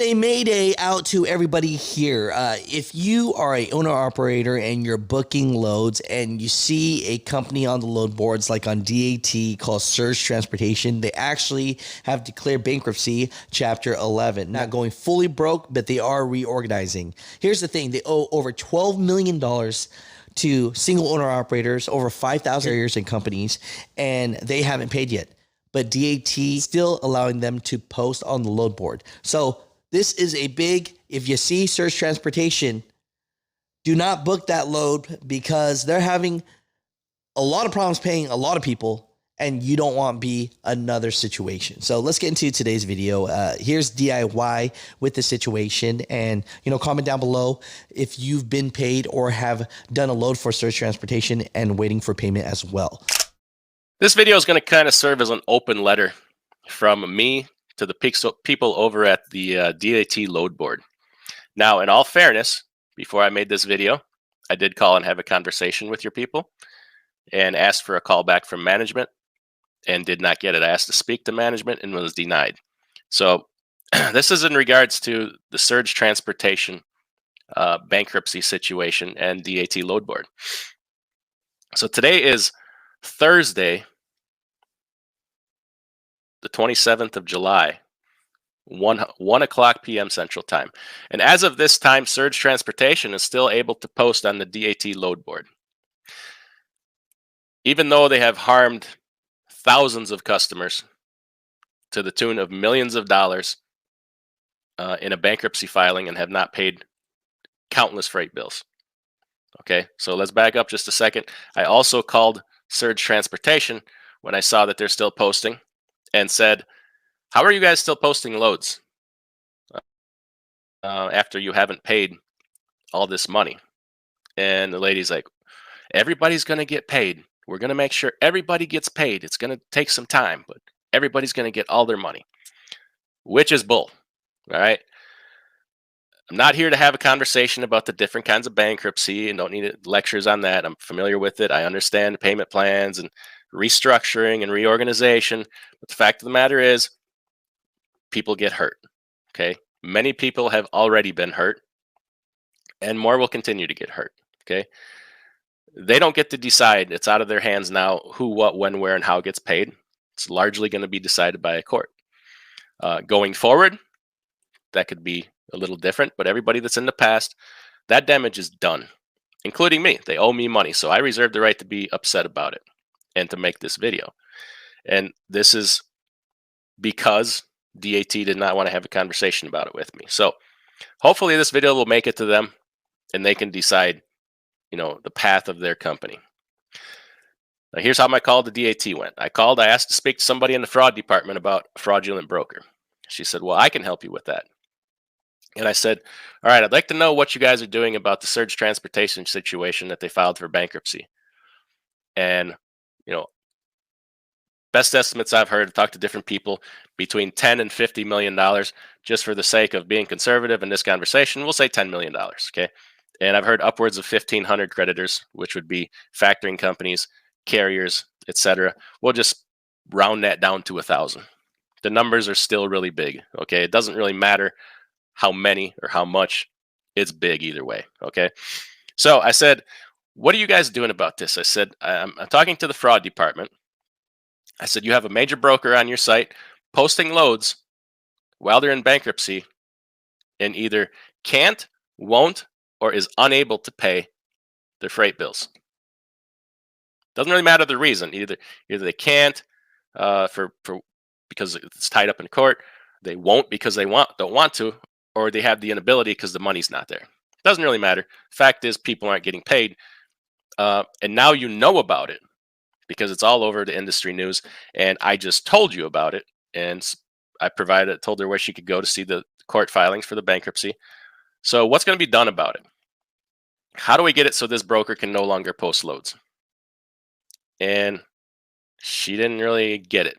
A mayday out to everybody here. If you are a owner operator and you're booking loads and you see a company on the load boards like on DAT called Surge Transportation, they actually have declared bankruptcy, Chapter 11. Not going fully broke, but they are reorganizing. Here's the thing. They owe over $12 million to single owner operators, over 5,000 carriers and companies, and they haven't paid yet. But DAT still allowing them to post on the load board. So this is a big, if you see Surge Transportation, do not book that load because they're having a lot of problems paying a lot of people and you don't want to be another situation. So let's get into today's video. Here's DIY with the situation, and comment down below if you've been paid or have done a load for Surge Transportation and waiting for payment as well. This video is going to kind of serve as an open letter from me to the people over at the DAT load board. Now, in all fairness, before I made this video, I did call and have a conversation with your people and asked for a call back from management and did not get it. I asked to speak to management and was denied. So this is in regards to the Surge Transportation bankruptcy situation and DAT load board. So today is Thursday, the 27th of July, 1 o'clock p.m. Central Time. And as of this time, Surge Transportation is still able to post on the DAT load board. Even though they have harmed thousands of customers to the tune of millions of dollars in a bankruptcy filing and have not paid countless freight bills. Okay, so let's back up just a second. I also called Surge Transportation when I saw that they're still posting and said, how are you guys still posting loads after you haven't paid all this money? And the lady's like, everybody's going to get paid. We're going to make sure everybody gets paid. It's going to take some time, but everybody's going to get all their money, which is bull. All right. I'm not here to have a conversation about the different kinds of bankruptcy and don't need lectures on that. I'm familiar with it. I understand payment plans and restructuring and reorganization. But the fact of the matter is, people get hurt. Okay. Many people have already been hurt and more will continue to get hurt. Okay. They don't get to decide. It's out of their hands now who, what, when, where, and how gets paid. It's largely going to be decided by a court. Going forward, that could be a little different, but everybody that's in the past, that damage is done, including me. They owe me money, so I reserve the right to be upset about it and to make this video. And this is because DAT did not want to have a conversation about it with me. So hopefully this video will make it to them and they can decide, the path of their company. Now, here's how my call to DAT went. I asked to speak to somebody in the fraud department about a fraudulent broker. She said, well, I can help you with that. And I said, all right, I'd like to know what you guys are doing about the Surge Transportation situation that they filed for bankruptcy. And, best estimates I've heard, talked to different people, between $10 and $50 million, just for the sake of being conservative in this conversation, we'll say $10 million, okay? And I've heard upwards of 1,500 creditors, which would be factoring companies, carriers, etc. We'll just round that down to 1,000. The numbers are still really big, okay? It doesn't really matter how many or how much, it's big either way, okay? So I said, what are you guys doing about this? I said, I'm talking to the fraud department. I said, you have a major broker on your site posting loads while they're in bankruptcy and either can't, won't, or is unable to pay their freight bills. Doesn't really matter the reason. Either they can't because it's tied up in court, they won't because they don't want to, or they have the inability because the money's not there. Doesn't really matter. Fact is, people aren't getting paid, and now you know about it because it's all over the industry news. And I just told you about it, and I told her where she could go to see the court filings for the bankruptcy. So what's going to be done about it? How do we get it so this broker can no longer post loads? And she didn't really get it.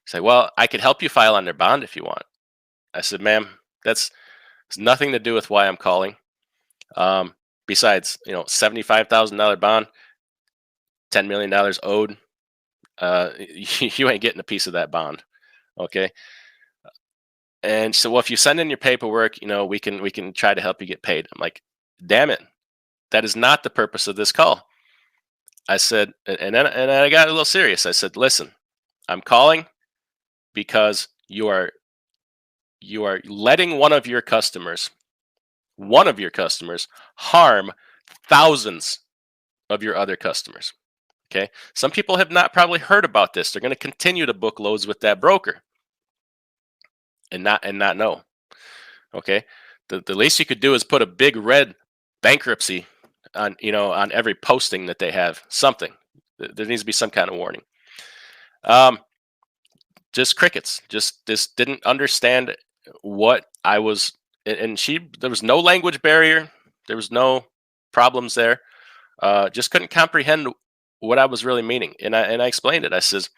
Say, well, I could help you file on their bond if you want. I said, ma'am, that's nothing to do with why I'm calling. Besides, $75,000 bond, $10 million owed. You ain't getting a piece of that bond. Okay. And so, well, if you send in your paperwork, we can try to help you get paid. I'm like, damn it, that is not the purpose of this call. I said, and I got a little serious. I said, listen, I'm calling because you are letting one of your customers harm thousands of your other customers. Okay. Some people have not probably heard about this. They're going to continue to book loads with that broker and not know. Okay. The least you could do is put a big red bankruptcy on every posting that they have. Something. There needs to be some kind of warning. Just crickets. Just this didn't understand what I was, and there was no language barrier. There was no problems there. Just couldn't comprehend what I was really meaning. And I explained it. I says,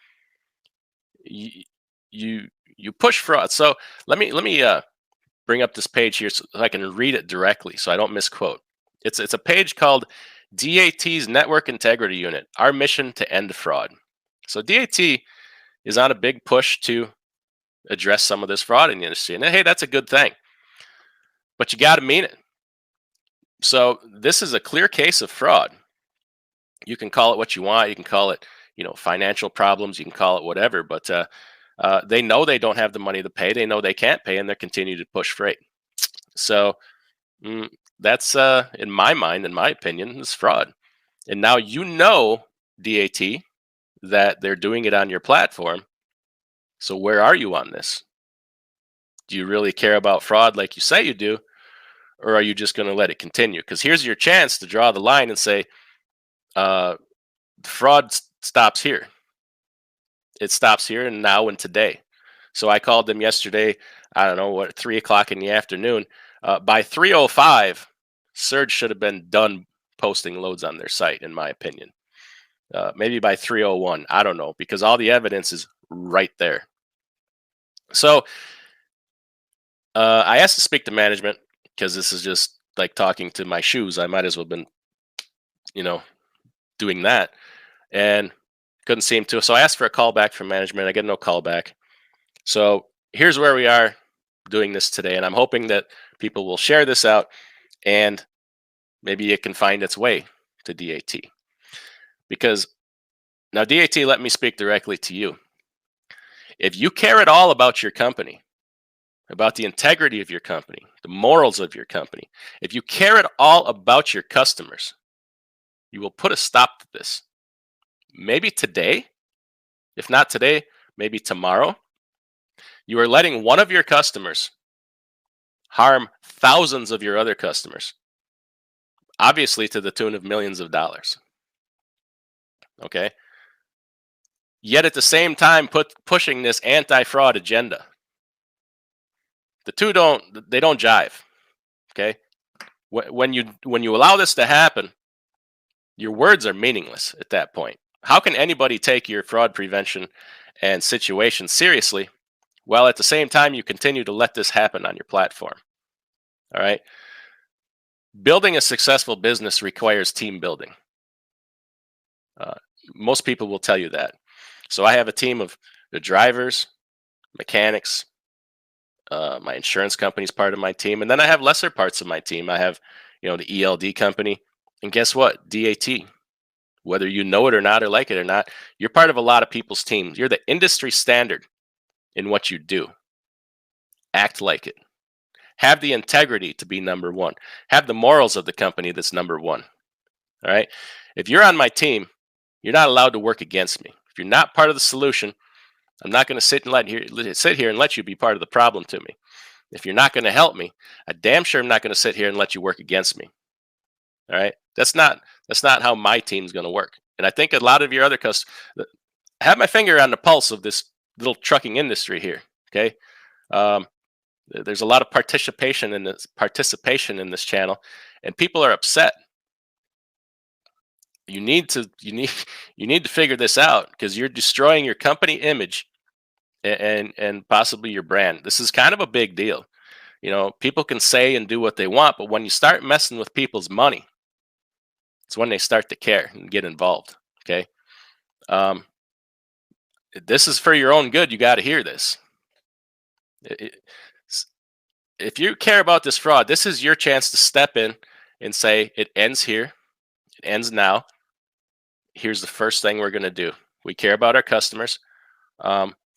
you you push fraud. So let me bring up this page here so I can read it directly so I don't misquote. It's a page called DAT's Network Integrity Unit, Our Mission to End Fraud. So DAT is on a big push to address some of this fraud in the industry. And hey, that's a good thing. But you got to mean it. So this is a clear case of fraud. You can call it what you want. You can call it, financial problems. You can call it whatever. But they know they don't have the money to pay. They know they can't pay, and they continue to push freight. So that's, in my mind, in my opinion, is fraud. And now DAT, that they're doing it on your platform. So where are you on this? Do you really care about fraud like you say you do? Or are you just going to let it continue? Because here's your chance to draw the line and say, fraud stops here. It stops here and now and today. So I called them yesterday, I don't know, 3 o'clock in the afternoon. By 3:05, Surge should have been done posting loads on their site, in my opinion. Maybe by 3:01, I don't know, because all the evidence is right there. So I asked to speak to management because this is just like talking to my shoes. I might as well have been, doing that, and couldn't seem to. So I asked for a call back from management. I get no call back. So here's where we are doing this today, and I'm hoping that people will share this out, and maybe it can find its way to DAT. Because now DAT, let me speak directly to you. If you care at all about your company, about the integrity of your company, the morals of your company, if you care at all about your customers, you will put a stop to this. Maybe today. If not today, maybe tomorrow. You are letting one of your customers harm thousands of your other customers, obviously to the tune of millions of dollars. Okay? Yet at the same time pushing this anti-fraud agenda. The two don't jive. Okay? When you allow this to happen, your words are meaningless at that point. How can anybody take your fraud prevention and situation seriously while at the same time you continue to let this happen on your platform? All right. Building a successful business requires team building. Most people will tell you that. So I have a team of the drivers, mechanics, my insurance company is part of my team, and then I have lesser parts of my team. I have, the ELD company, and guess what? DAT. Whether you know it or not, or like it or not, you're part of a lot of people's teams. You're the industry standard in what you do. Act like it. Have the integrity to be number one. Have the morals of the company that's number one. All right. If you're on my team, you're not allowed to work against me. If you're not part of the solution, I'm not going to sit here and let you be part of the problem to me. If you're not going to help me, I damn sure I'm not going to sit here and let you work against me. All right. That's not how my team's going to work. And I think a lot of your other customers, I have my finger on the pulse of this little trucking industry here. Okay. There's a lot of participation in this channel, and people are upset. You need to figure this out, because you're destroying your company image and possibly your brand. This is kind of a big deal. People can say and do what they want, but when you start messing with people's money, it's when they start to care and get involved. Okay. This is for your own good. You got to hear this. if you care about this fraud, this is your chance to step in and say, it ends here, it ends now. Here's the first thing we're going to do. We care about our customers.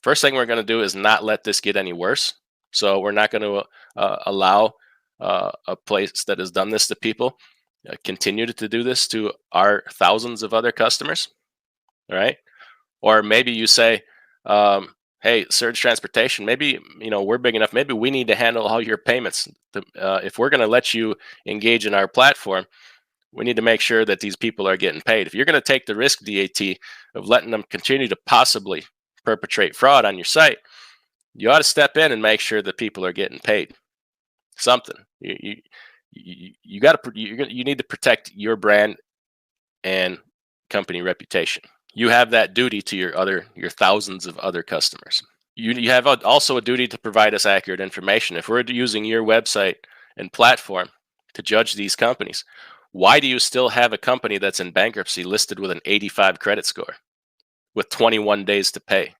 First thing we're going to do is not let this get any worse. So we're not going to allow a place that has done this to people continue to do this to our thousands of other customers. All right. Or maybe you say, hey, Surge Transportation, maybe we're big enough. Maybe we need to handle all your payments. If we're going to let you engage in our platform, we need to make sure that these people are getting paid. If you're going to take the risk, DAT, of letting them continue to possibly perpetrate fraud on your site, you ought to step in and make sure that people are getting paid. Something. You need to protect your brand and company reputation. You have that duty to your thousands of other customers. You have also a duty to provide us accurate information. If we're using your website and platform to judge these companies, why do you still have a company that's in bankruptcy listed with an 85 credit score with 21 days to pay?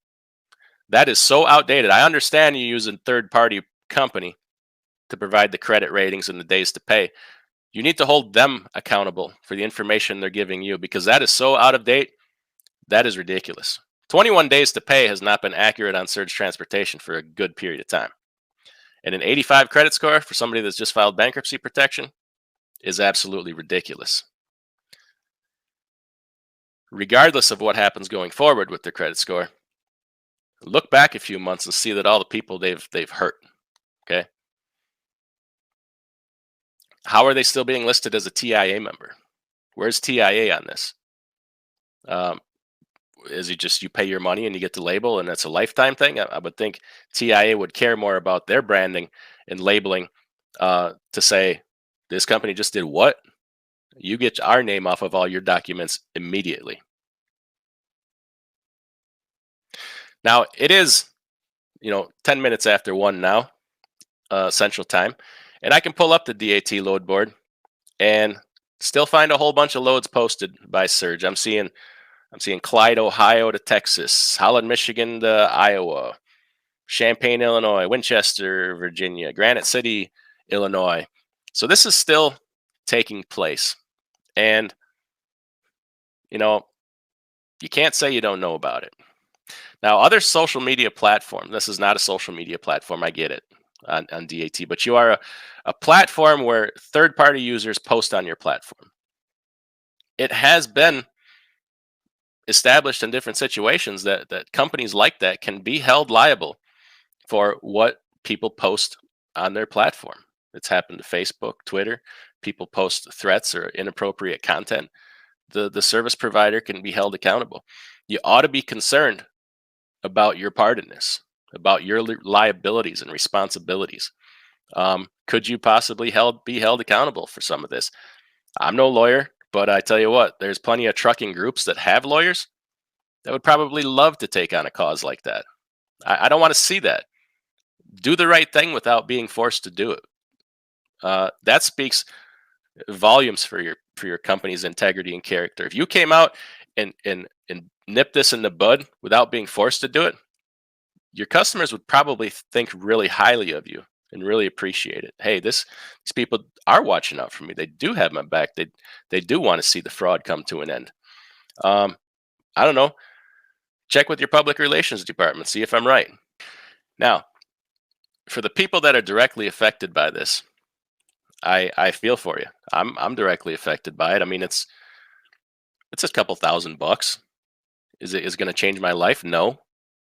That is so outdated. I understand you use a third-party company to provide the credit ratings and the days to pay. You need to hold them accountable for the information they're giving you, because that is so out of date. That is ridiculous. 21 days to pay has not been accurate on Surge Transportation for a good period of time. And an 85 credit score for somebody that's just filed bankruptcy protection is absolutely ridiculous. Regardless of what happens going forward with their credit score, look back a few months and see that all the people they've hurt. Okay. How are they still being listed as a TIA member? Where's TIA on this? Is it just you pay your money and you get the label and that's a lifetime thing? I would think TIA would care more about their branding and labeling to say, this company just did what? You get our name off of all your documents immediately. Now, it is 10 minutes after 1 now, Central Time, and I can pull up the DAT load board and still find a whole bunch of loads posted by Surge. I'm seeing Clyde, Ohio to Texas, Holland, Michigan to Iowa, Champaign, Illinois, Winchester, Virginia, Granite City, Illinois. So this is still taking place. And, you can't say you don't know about it. Now, other social media platform, this is not a social media platform, I get it, on DAT, but you are a platform where third-party users post on your platform. It has been established in different situations that companies like that can be held liable for what people post on their platform. It's happened to Facebook, Twitter. People post threats or inappropriate content. The service provider can be held accountable. You ought to be concerned about your part in this, about your liabilities and responsibilities. Could you possibly be held accountable for some of this? I'm no lawyer, but I tell you what, there's plenty of trucking groups that have lawyers that would probably love to take on a cause like that. I don't want to see that. Do the right thing without being forced to do it. That speaks volumes for your company's integrity and character. If you came out and nipped this in the bud without being forced to do it, your customers would probably think really highly of you and really appreciate it. Hey, these people are watching out for me. They do have my back. They do want to see the fraud come to an end. I don't know. Check with your public relations department. See if I'm right. Now, for the people that are directly affected by this, I feel for you. I'm directly affected by it. I mean, it's a couple $1,000. Is it going to change my life? No,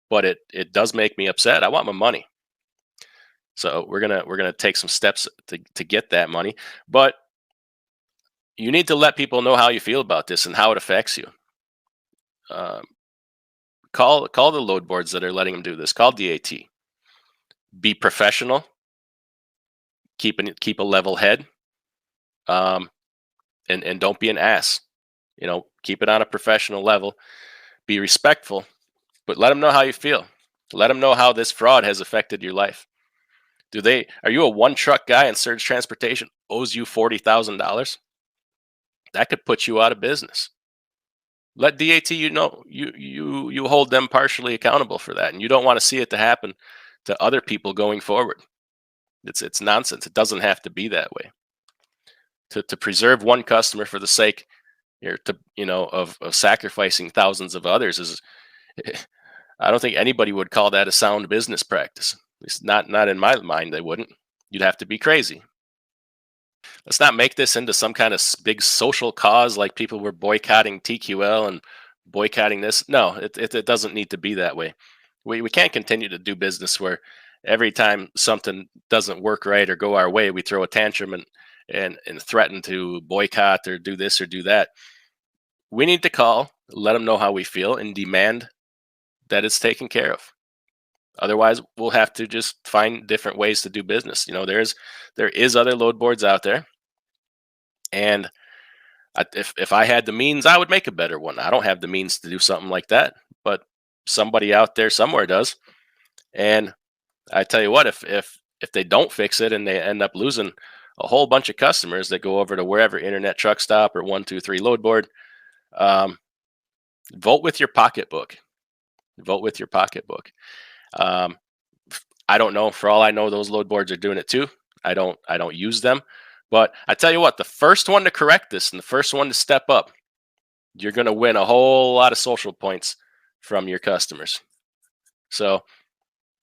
but it does make me upset. I want my money. So we're gonna take some steps to get that money. But you need to let people know how you feel about this and how it affects you. Call the load boards that are letting them do this. Call DAT. Be professional. Keep a level head. And don't be an ass. Keep it on a professional level. Be respectful, but let them know how you feel. Let them know how this fraud has affected your life. Are you a one truck guy and Surge Transportation owes you $40,000? That could put you out of business. Let DAT you hold them partially accountable for that, and you don't want to see it to happen to other people going forward. It's nonsense. It doesn't have to be that way. To preserve one customer for the sake of sacrificing thousands of others is I don't think anybody would call that a sound business practice. At least not in my mind, they wouldn't. You'd have to be crazy. Let's not make this into some kind of big social cause like people were boycotting TQL and boycotting this. No, it doesn't need to be that way. We can't continue to do business where every time something doesn't work right or go our way, we throw a tantrum and threaten to boycott or do this or do that. We need to call, let them know how we feel, and demand that it's taken care of. Otherwise, we'll have to just find different ways to do business. There is other load boards out there, and if I had the means, I would make a better one. I don't have the means to do something like that, but somebody out there somewhere does. And I tell you what, if they don't fix it and they end up losing a whole bunch of customers that go over to wherever Internet Truck Stop or 123 Load Board, vote with your pocketbook. Vote with your pocketbook. I don't know. For all I know, those load boards are doing it too. I don't use them. But I tell you what, the first one to correct this and the first one to step up, you're going to win a whole lot of social points from your customers. So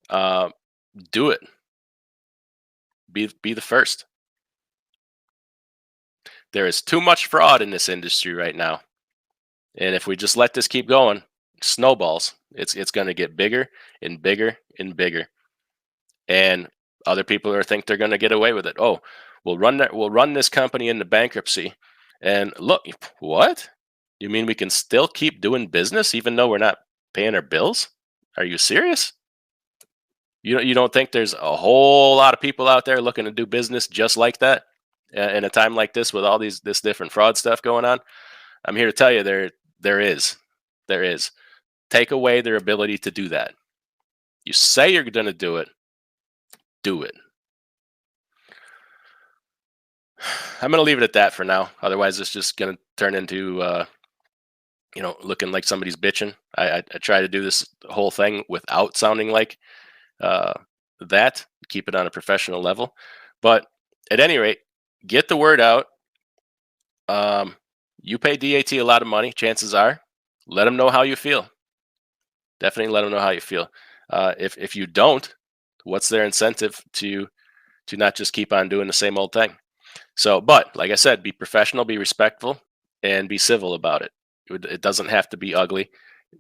do it. Be the first. There is too much fraud in this industry right now. And if we just let this keep going, snowballs, it's going to get bigger and bigger and bigger. And other people think they're going to get away with it. Oh, we'll run this company into bankruptcy. And look, what? You mean we can still keep doing business even though we're not paying our bills? Are you serious? You don't think there's a whole lot of people out there looking to do business just like that in a time like this with all this different fraud stuff going on? I'm here to tell you there is. Take away their ability to do that. You say you're going to do it. Do it. I'm going to leave it at that for now. Otherwise, it's just going to turn into, looking like somebody's bitching. I try to do this whole thing without sounding like that. Keep it on a professional level. But at any rate, get the word out. You pay DAT a lot of money. Chances are, let them know how you feel. Definitely let them know how you feel. If you don't, what's their incentive to not just keep on doing the same old thing? So, but like I said, be professional, be respectful, and be civil about it. It doesn't have to be ugly.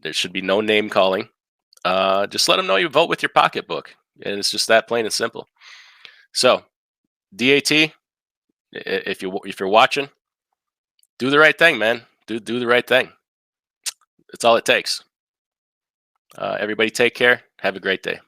There should be no name calling. Just let them know you vote with your pocketbook, and it's just that plain and simple. So, DAT, if you're watching, do the right thing, man. Do the right thing. That's all it takes. Everybody, take care. Have a great day.